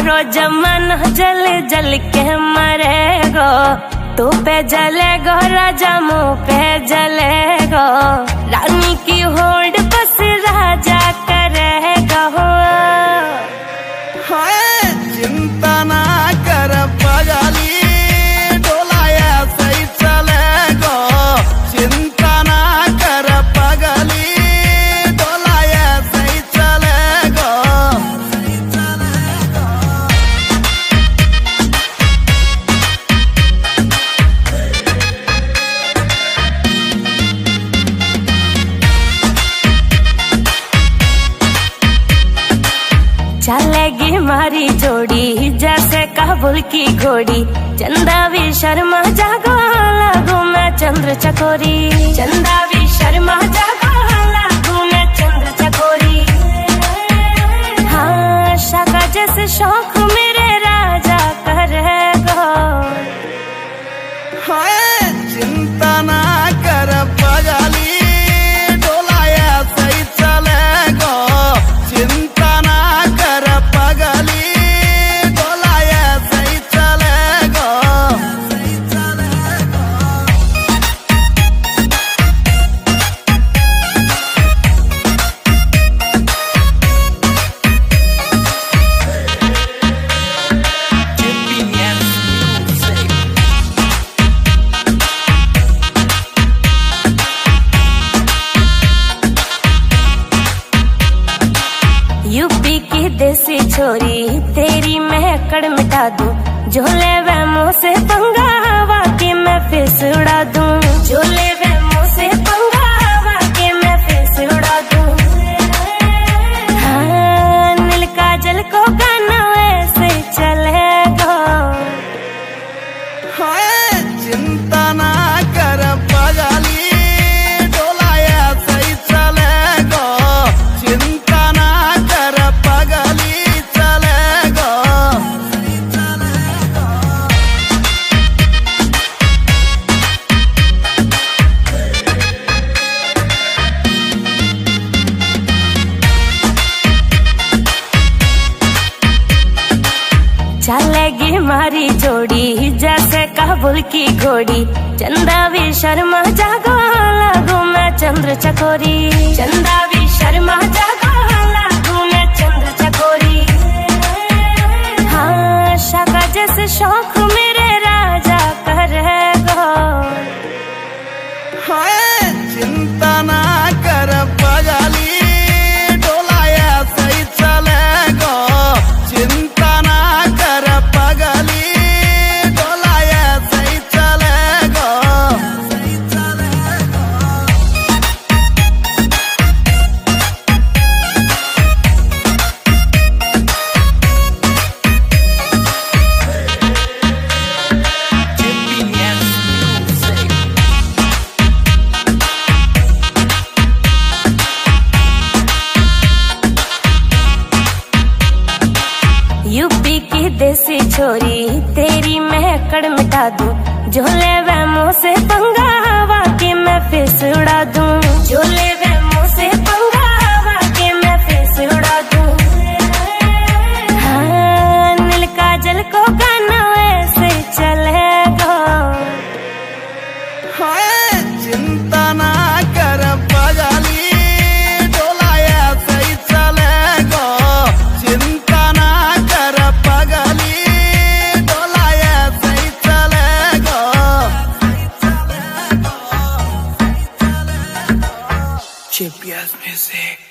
सारो जमाना जल जल के मरेगो, तू पे जलेगो राजा मुँह पे जलेगो, रानी की होड़ बस राजा करेगा। चिंता ना कर पगली, डोलाया सही चलेगो, चिंता ना कर पगली, डोलाया सही चलेगो। चलेगी मारी जोड़ी जैसे काबुल की घोड़ी, चंदा भी शर्मा जागो लागू मैं चंद्र चकोरी, चंदा भी शर्मा जागो लागू मैं चंद्र चकोरी। हाँ शाका जैसे शौक मेरे राजा करेगो। चिंता ना कर पगली, डोलाया सही चलेगो, चिंता ना कर पगली, डोलाया सही चलेगो। यूपी की देसी छोरी तेरी महकड़ मिटा दूं, झोले वे मुँह से पंगा हवा के मैं फेस उड़ा दूं, झोले वे मुँह से पंगा हवा के मैं फेस उड़ा दूं। हाँ नील काजल को गाना वैसे चलेगा। चिंता ना कर पगली, डोलाया सही चलेगो, चिंता ना कर पगली, चलेगो। चलेगी मारी जोड़ी जैसे काबुल की घोड़ी, चंदा भी शर्मा जागो लागू मैं चंद्र चकोरी, चंदा भी शर्मा जागो लागू मैं चंद्र चकोरी। हाँ शाका जैसे शौक मेरे राजा करेगो। चिंता ना कर पगली, डोलाया सही चलेगो, चिंता ना कर पगली, डोलाया सही चलेगो। यूपी की देसी छोरी तेरी महकड़ मिटा दूं, झोले वे मुँह से पंगा हवा के मैं फेस उड़ा दूं, झोले वे मुँह से पंगा हवा के मैं फेस उड़ा दूं। हाँ नील काजल को गाना वैसे चलेगा। चिंता ना कर पगली, डोलाया सही चलेगो, चिंता ना कर पगली, डोलाया सही चलेगो। Champions Music।